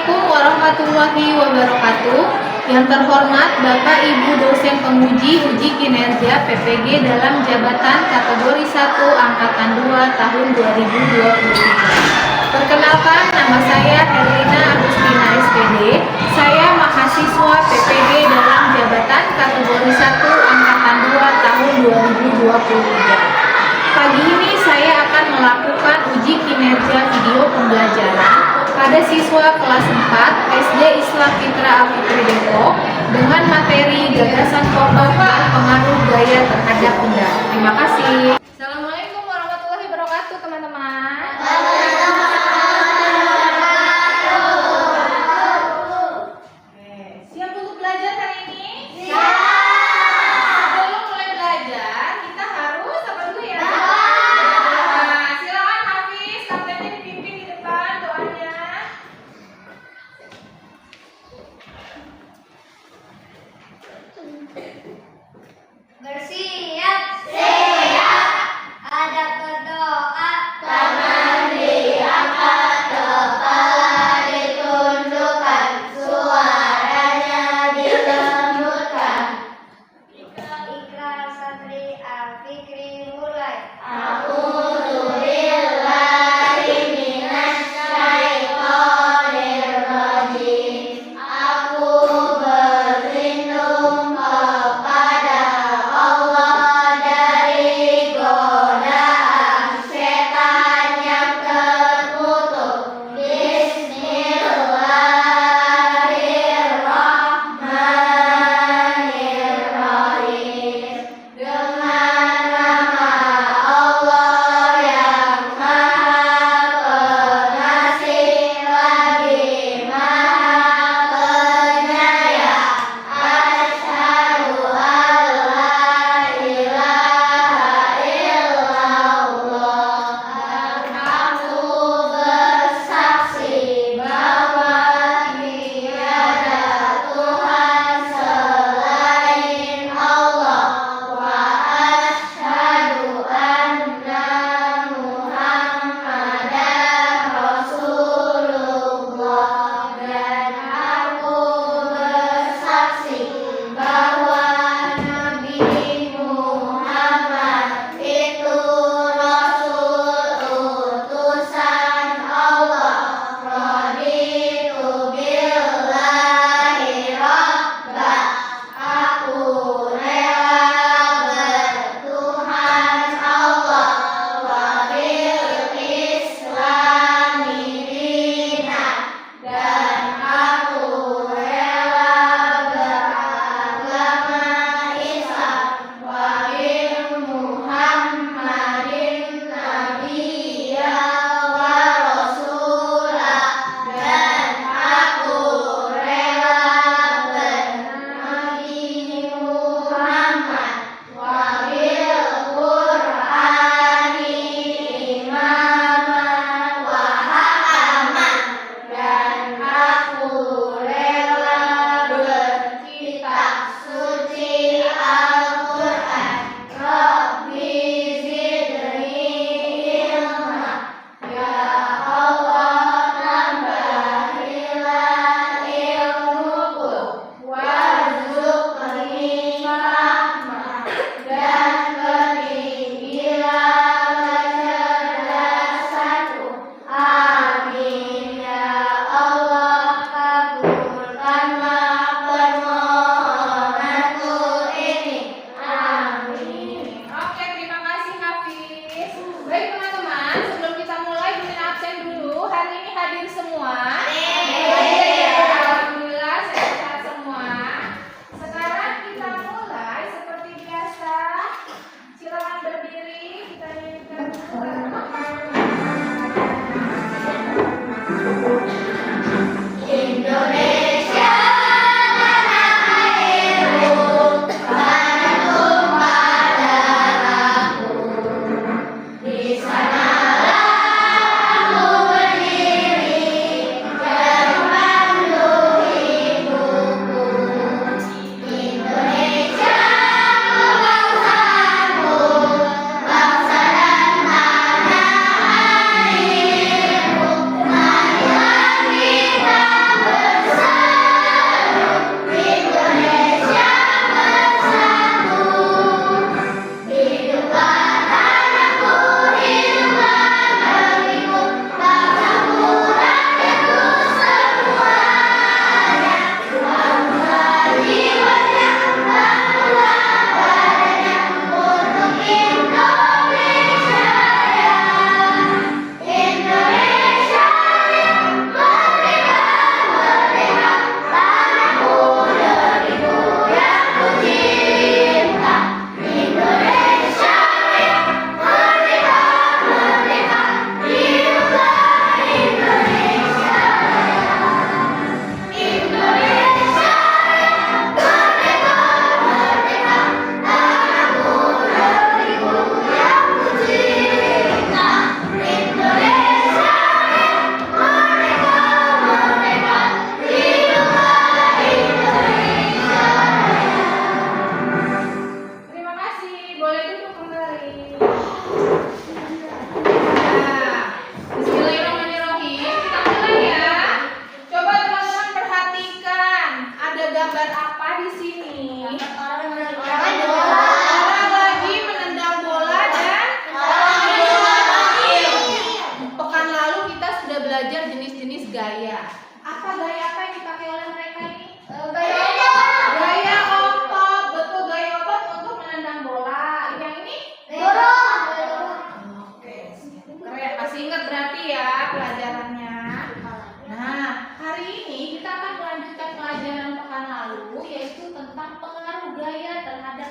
Assalamualaikum warahmatullahi wabarakatuh. Yang terhormat Bapak Ibu dosen penguji uji kinerja PPG dalam jabatan kategori 1 angkatan 2 tahun 2023. Perkenalkan, nama saya Herlina Agustina SPD. Saya mahasiswa PPG dalam jabatan kategori 1 angkatan 2 tahun 2023. Pagi ini saya akan melakukan uji kinerja video pembelajaran pada siswa kelas 4 SD Islam Fitra Al-Fitri Depok dengan materi gagasan pokok dan pengaruh gaya terhadap benda. Terima kasih. Assalamualaikum warahmatullahi wabarakatuh, teman-teman. Siap untuk belajar hari ini? Siap. Sebelum mulai belajar, kita harus apa dulu ya? Silakan Hafiz, kaptennya dipimpin di depan doanya. Bersiap. Siap.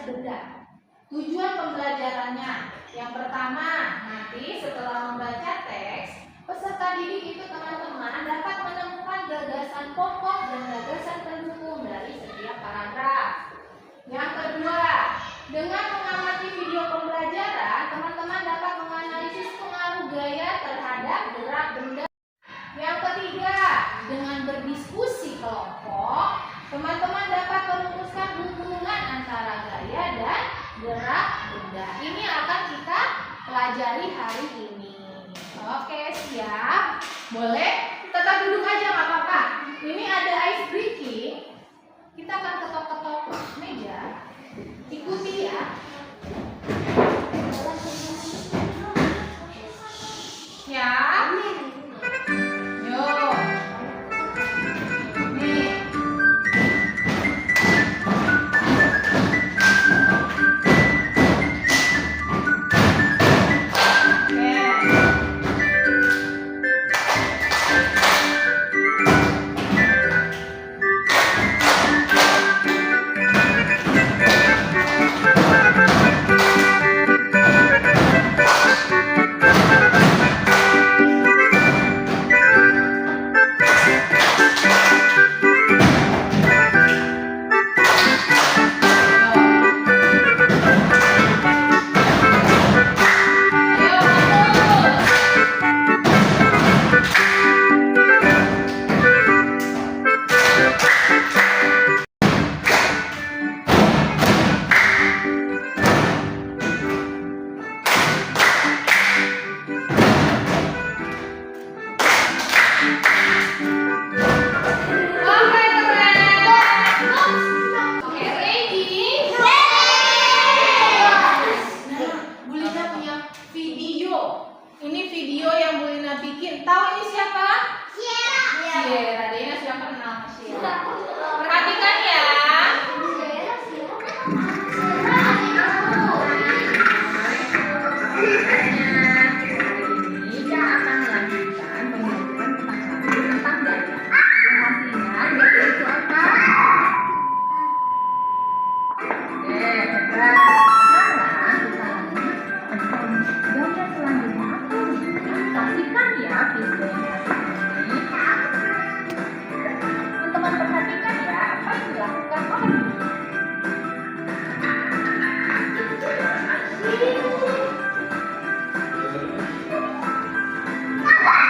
benda. Tujuan pembelajarannya, yang pertama, nanti setelah membaca teks, peserta didik itu teman-teman dapat menemukan gagasan pokok dan gagasan pendukung dari setiap paragraf. Yang kedua, dengan mengamati video pembelajaran, teman-teman dapat menganalisis pengaruh gaya terhadap gerak benda. Yang ketiga, dengan berdiskusi kelompok, teman-teman dapat merumuskan hubungan antara gaya dan gerak benda. Ini akan kita pelajari hari ini. Oke, siap? Boleh? Tetap duduk aja, nggak apa-apa. Ini ada ice breaking. Kita akan ketok-ketok meja. Ikuti ya. Siap? Yuk. Nih.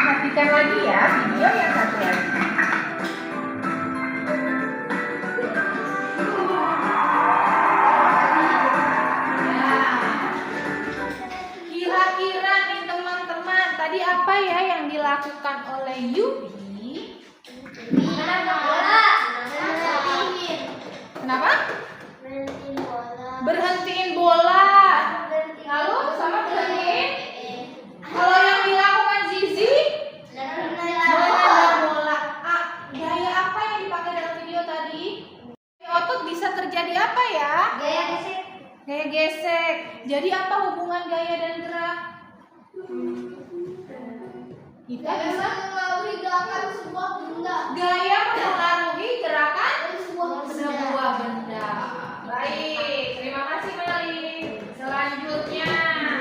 Perhatikan lagi ya video yang satu lagi. Kira-kira nih teman-teman, tadi apa ya yang dilakukan oleh Yubi? Kenapa? Berhentiin bola. Lalu sama berhentiin? Kalau yang dilakukan Zizi? Menendang bola. Gaya apa yang dipakai dalam video tadi? Otot bisa terjadi apa ya? Gaya gesek. Gaya gesek. Jadi apa hubungan gaya dan gerak? Kita bisa mempengaruhi gerakan sebuah benda. gaya mempengaruhi gerakan Sebuah benda. Baik, terima kasih Meli. Selanjutnya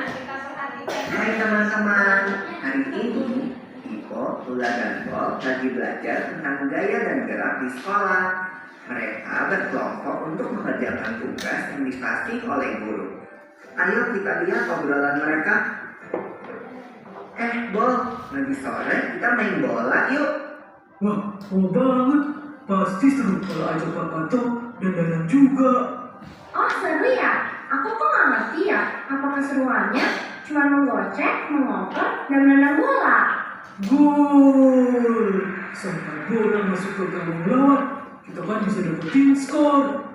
kita perhatikan. Hai teman-teman, hari ini Iko, Lula, dan Bob lagi belajar tentang gaya dan gerak di sekolah. Mereka berkelompok untuk mengerjakan tugas yang dikasih oleh guru. Ayo kita lihat obrolan mereka. Bob, nanti sore kita main bola yuk. Wah, seru banget. Pasti seru kalau ajak Pak Pato dan Dadan juga. Oh seru ya? Aku kok nggak ngerti ya. Apa keseruannya? Cuma menggocek, mengoper, dan menendang bola. Gol! Sampai bola masuk ke gawang lawan, kita kan bisa dapetin skor.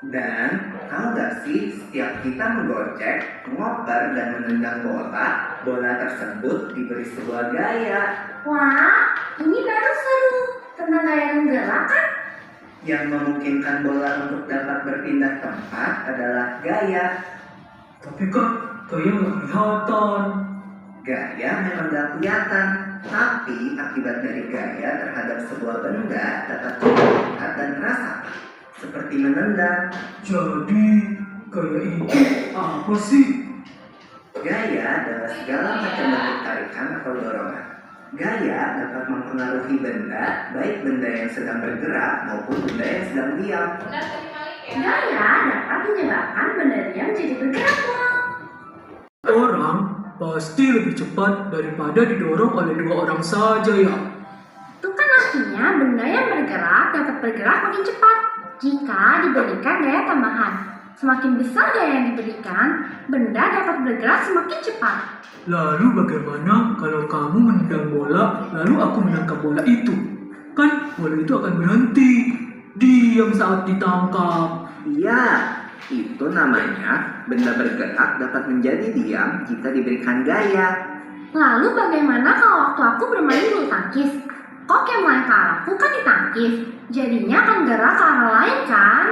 Dan tahu gak sih, setiap kita menggocek, mengoper, dan menendang bola, bola tersebut diberi sebuah gaya. Wah, ini baru seru. Tentang gaya dan gerak kan? Yang memungkinkan bola untuk dapat berpindah tempat adalah gaya. Tapi kan gaya nggak kelihatan. Gaya memang gak kelihatan, tapi akibat dari gaya terhadap sebuah benda dapat terlihat dan rasakan, seperti menendang. Jadi Gaya itu apa sih? Gaya adalah segala macam bentuk tarikan atau dorongan. Gaya dapat mempengaruhi benda, baik benda yang sedang bergerak maupun benda yang sedang diam. Benar tadi Malik ya? Gaya dapat menyebabkan benda diam jadi bergerak loh. Orang pasti lebih cepat daripada didorong oleh dua orang saja ya. Itu kan artinya benda yang bergerak dapat bergerak makin cepat jika diberikan gaya tambahan. Semakin besar gaya yang diberikan, benda dapat bergerak semakin cepat. Lalu bagaimana kalau kamu menendang bola, lalu aku menangkap bola itu? Kan bola itu akan berhenti, diam saat ditangkap. Iya, itu namanya benda bergerak dapat menjadi diam jika diberikan gaya. Lalu bagaimana kalau waktu aku bermain bulu tangkis? Kok yang mulai ke arahku kan ditangkis, jadinya akan gerak ke arah lain kan?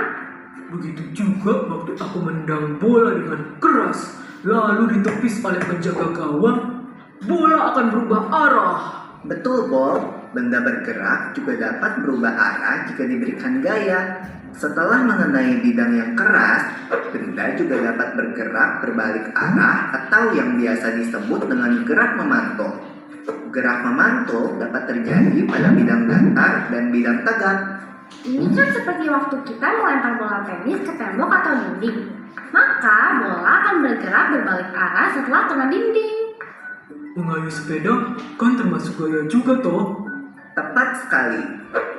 Begitu juga waktu aku menendang bola dengan keras, lalu ditepis oleh penjaga gawang, bola akan berubah arah. Betul, Bob. Benda bergerak juga dapat berubah arah jika diberikan gaya. Setelah mengenai bidang yang keras, benda juga dapat bergerak berbalik arah atau yang biasa disebut dengan gerak memantul. Gerak memantul dapat terjadi pada bidang datar dan bidang tegak. Ini kan seperti waktu kita melempar bola tenis ke tembok atau dinding. Maka bola akan bergerak berbalik arah setelah kena dinding. Mengayuh sepeda kan termasuk gaya juga toh. Tepat sekali.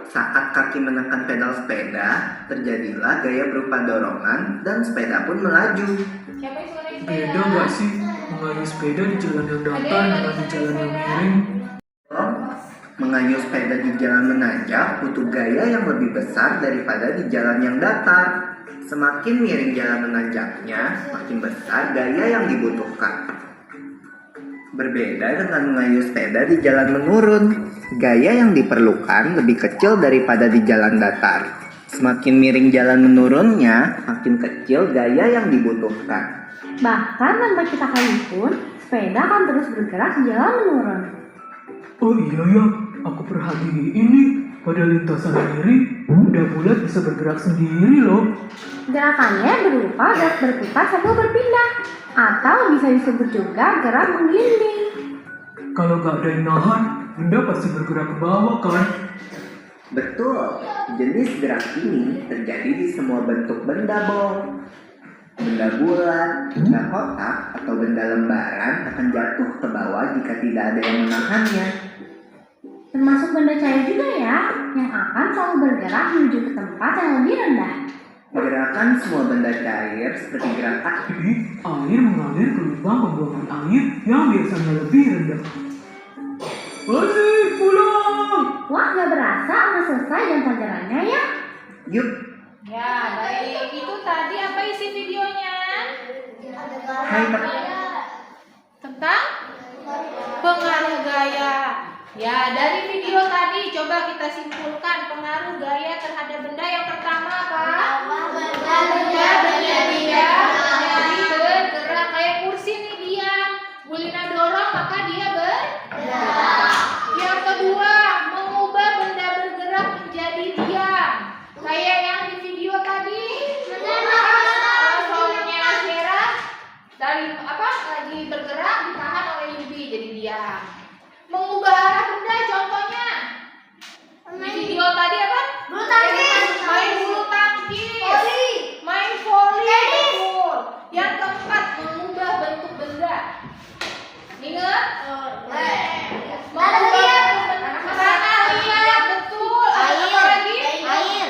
Saat kaki menekan pedal sepeda, terjadilah gaya berupa dorongan dan sepeda pun melaju. Siapa yang suka naik sepeda? Beda nggak sih mengayuh sepeda di jalan yang datar dengan di jalan yang miring? Mengayuh sepeda di jalan menanjak butuh gaya yang lebih besar daripada di jalan yang datar. Semakin miring jalan menanjaknya, makin besar gaya yang dibutuhkan. Berbeda dengan mengayuh sepeda di jalan menurun, gaya yang diperlukan lebih kecil daripada di jalan datar. Semakin miring jalan menurunnya, makin kecil gaya yang dibutuhkan. Bahkan tanpa kita kayuh pun, sepeda akan terus bergerak di jalan menurun. Oh iya ya, aku perhatiin ini pada lintasan kiri, benda bulat bisa bergerak sendiri loh. Gerakannya berupa gerak berputar sambil berpindah, atau bisa disebut juga gerak menggelinding. Kalau gak ada yang nahan, benda pasti bergerak ke bawah kan? Betul, jenis gerak ini terjadi di semua bentuk benda, Bob. Benda bulat, benda kotak, atau benda lembaran akan jatuh ke bawah jika tidak ada yang menahannya. Termasuk benda cair juga ya, yang akan selalu bergerak menuju ke tempat yang lebih rendah. Gerakan semua benda cair seperti gerakan Jadi, air mengalir ke lubang pembuangan air yang biasanya lebih rendah. Asik, pulang! Wah, gak berasa udah selesai jam pelajarannya ya. yuk. Ya, baik. Itu tadi apa isi videonya? Hai, Pak. Tentang pengaruh gaya. Ya, dari video tadi coba kita simpulkan pengaruh gaya terhadap benda. Yang pertama apa? Benda diam, jadi bergerak. Kayak kursi nih diam. Bulina dorong maka dia bergerak. Yang kedua, mengubah benda bergerak menjadi diam. Kayak yang di video tadi. Soalnya Vera dari lagi bergerak ditahan oleh Yubi jadi diam. Mengubah arah benda contohnya di video tadi apa? Bulu tangkis. Main bulu tangkis. Main voli. Betul. Yang keempat, mengubah bentuk benda. Ingat? Mengubah tanah liat. Betul. Apa lagi? Air.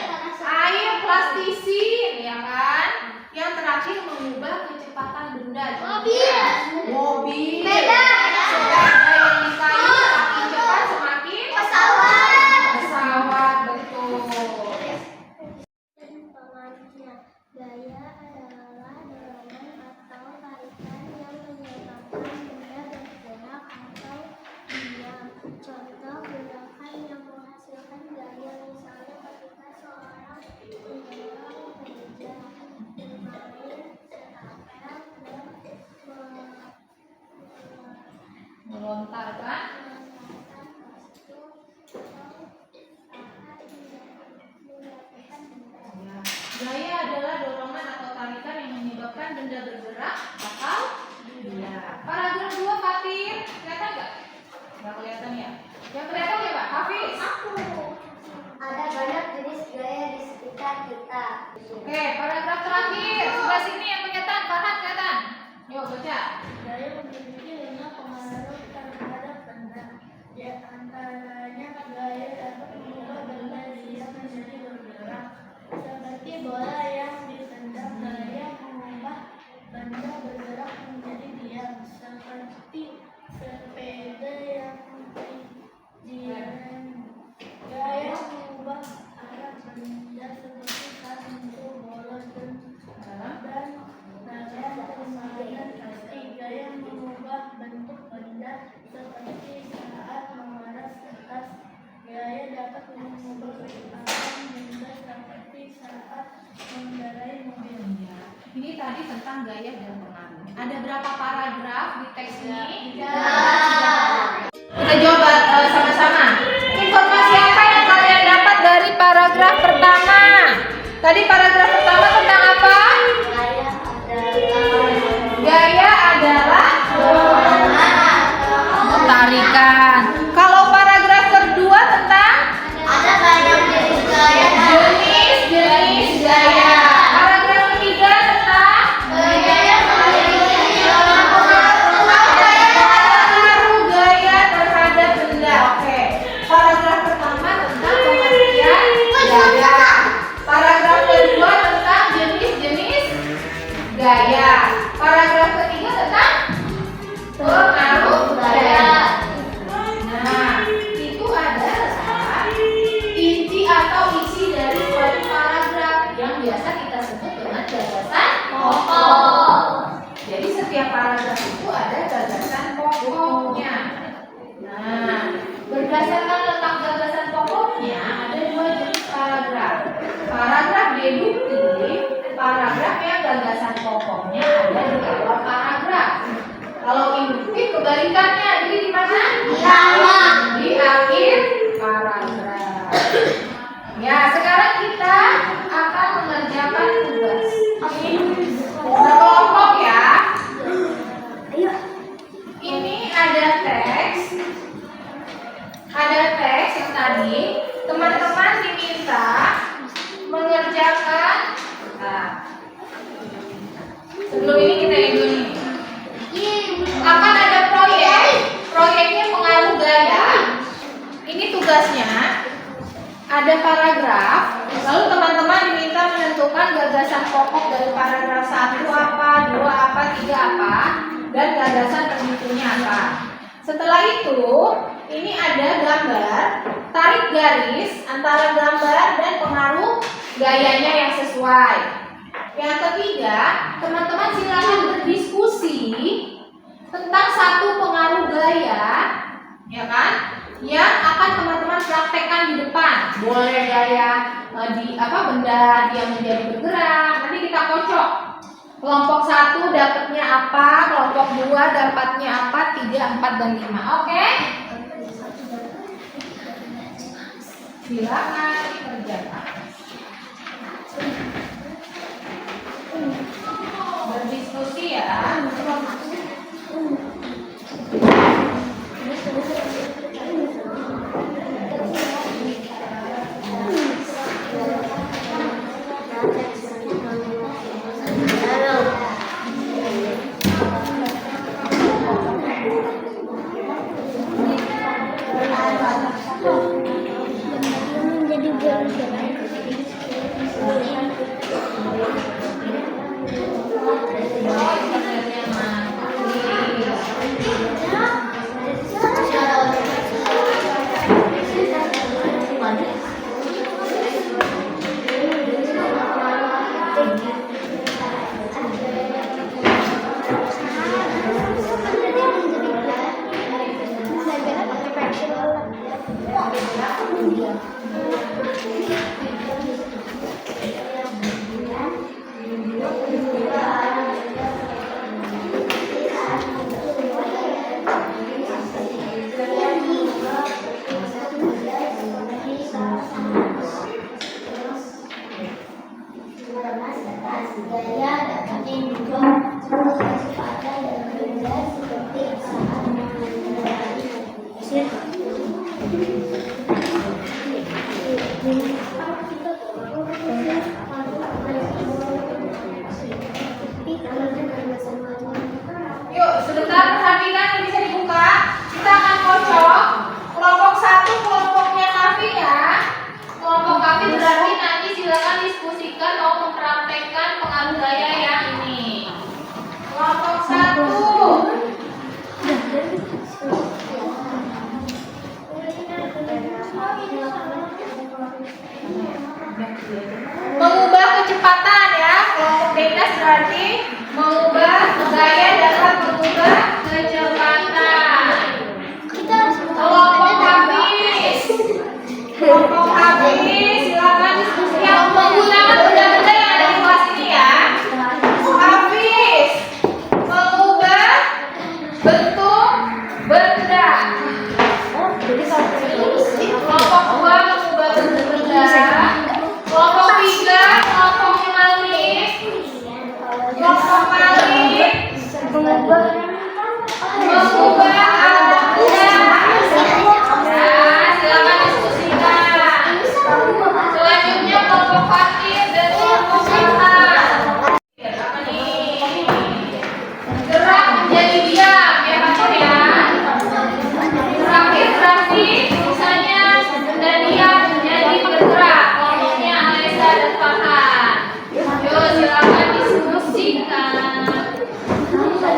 menunjukkan benda bergerak atau benda. Paragraf 2 Fatir, kelihatan nggak? Nggak kelihatan ya? Yang kelihatan ya Pak Hafiz? Ada banyak jenis gaya di sekitar kita. Oke, paragraf terakhir sebelah sini yang kelihatan, Farhan kelihatan. Yuk baca. Gaya memiliki banyak pengaruh terhadap benda. Di antaranya gaya dapat mengubah benda dia menjadi bergerak. Seperti bola yang ditendang, gaya mengubah benda bergerak menjadi diam. Seperti sepeda yang berjalan. Gaya mengubah arah benda seperti saat menyentuh bola dan gaya permainan kaki. Gaya mengubah bentuk benda seperti saat mengarah ke atas. Gaya dapat mengubah arah benda seperti saat mengendarai mobil. Ini tadi tentang gaya dan pengaruh. Ada berapa paragraf di teks ini? Kita coba sama-sama. Informasi apa yang kalian dapat dari paragraf pertama? Tadi paragraf pertama tentang apa? Gaya adalah tarikan. Kalau paragraf kedua tentang Ada banyak jenis gaya. jenis gaya. Paragraf ketiga tentang pengaruh gaya terhadap benda. Oke. Paragraf pertama tentang pengertian gaya. Paragraf kedua tentang jenis-jenis gaya. Paragraf ketiga tentang pengaruh gaya. Nah, itu adalah inti atau isi dari suatu paragraf yang biasa kita sebut dengan gagasan pokok. Jadi setiap paragraf itu ada gagasan pokoknya. Nah, berdasarkan tentang gagasan pokoknya ada dua jenis paragraf. Paragraf deduktif, paragraf yang gagasan pokoknya ada di awal paragraf. Kalau induktif kebalikannya, jadi di mana? Di akhir paragraf. Ya, sekarang kita akan mengerjakan tugas. Berkelompok ya. Ini ada teks yang tadi teman-teman diminta mengerjakan. Nah, sebelum ini kita dulu nih. Akan ada proyeknya pengaruh gaya. Ini tugasnya ada paragraf, lalu teman-teman diminta menentukan gagasan pokok dari paragraf 1 apa, 2 apa, 3 apa, dan gagasan pemicunya apa. Setelah itu, ini ada gambar, tarik garis antara gambar dan pengaruh gayanya yang sesuai. Yang ketiga, teman-teman silakan berdiskusi tentang satu pengaruh gaya, ya kan? Yang akan teman-teman praktekkan di depan. Boleh gaya benda yang menjadi bergerak. Nanti kita kocok. Kelompok 1 dapatnya apa, kelompok 2 dapatnya apa, 3, 4, dan 5. Oke? Silakan dikerjakan. Berdiskusi ya. Jadi bergerak. Mengubah kecepatan ya. Kelompok Dinas berarti mengubah gaya dalam mengubah kecepatan. Kelompok habis. Kelompok habis. Silakan diskusi yang menggunakan benda-benda yang ada di kelas ini ya. Habis. Mengubah bentuk benda. Kelompok 2 mengubah bentuk benda. Kelompok 3 kelompok malih. Kelompok malih mengubah alat benda. Nah, silakan diskusikan. Selanjutnya kelompok parkir dan kelompok sehat. Apa nih? Gerak menjadi diam ya Pak ya. Terakhir berarti misalnya benda diam menjadi bergerak. Kelompoknya Alesa dan Farhan. Yuk silakan diskusikan. Sudah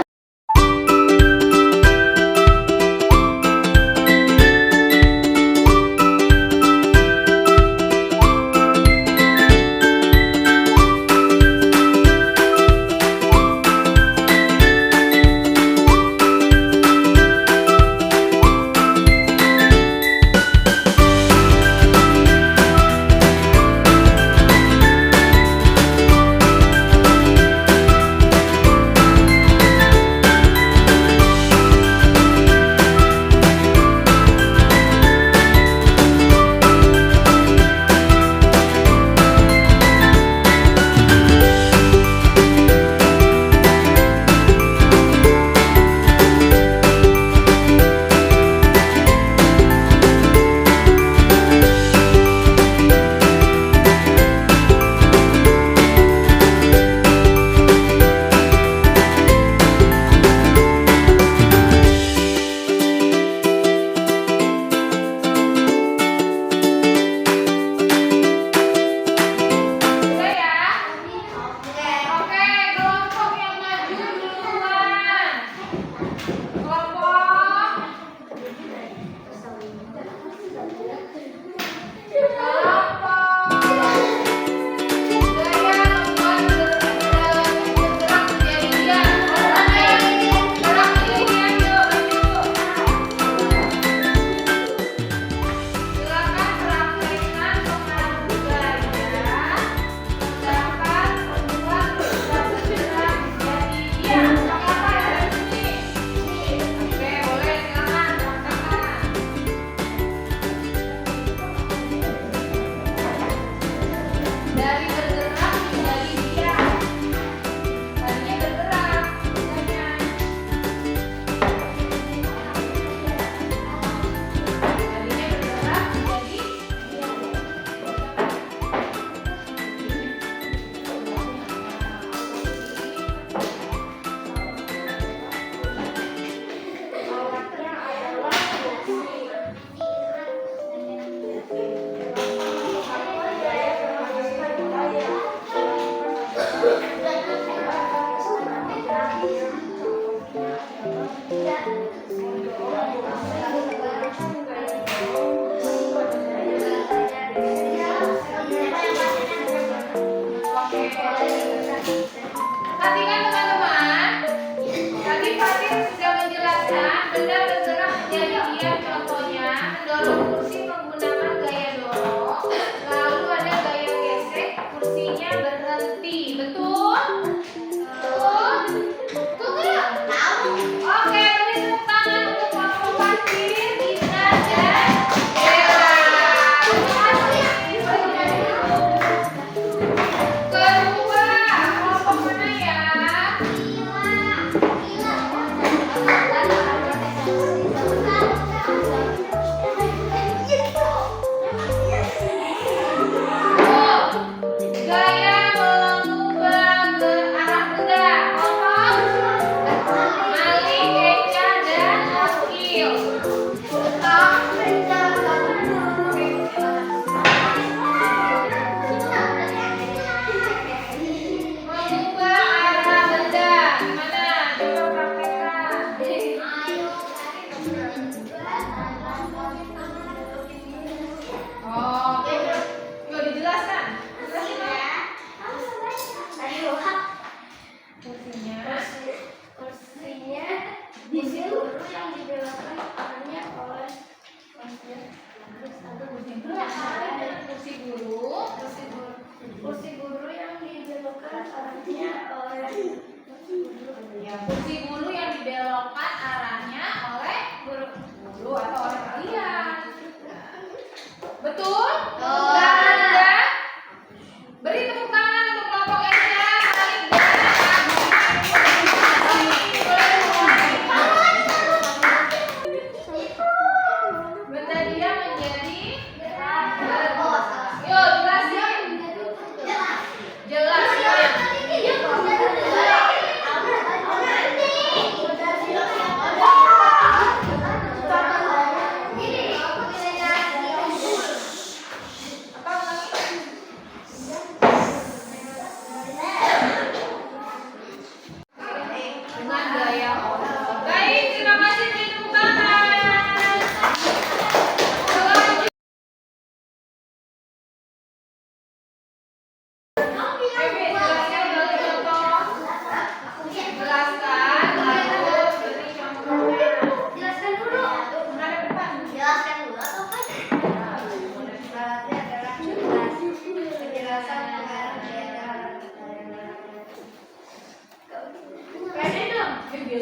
ya? Oke, kelompok yang maju duluan. Kelompok gaya membuat bergerak menjadi diam. Gerak menjadi diam yuk, maju. Silakan praktekkan pengaruh gaya. Dapat membuat bergerak menjadi diam. Siapa yang dari sini? Oke, boleh silakan praktekkan. Dari bergerak menjadi diam. Tadinya bergerak, misalnya. Tadinya bergerak menjadi diam. Perhatikan teman-teman. Tadi Fatir sudah menjelaskan benda bergerak menjadi diam. Contohnya mendorong kursi menggunakan gaya dorong. Lalu ada gaya gesek, kursinya berhenti. Betul? Betul? Betul nggak? Oke, beri tepuk tangan untuk kelompok Fatir, Gina, dan Bella. Terima kasih. Kedua,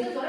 sesuai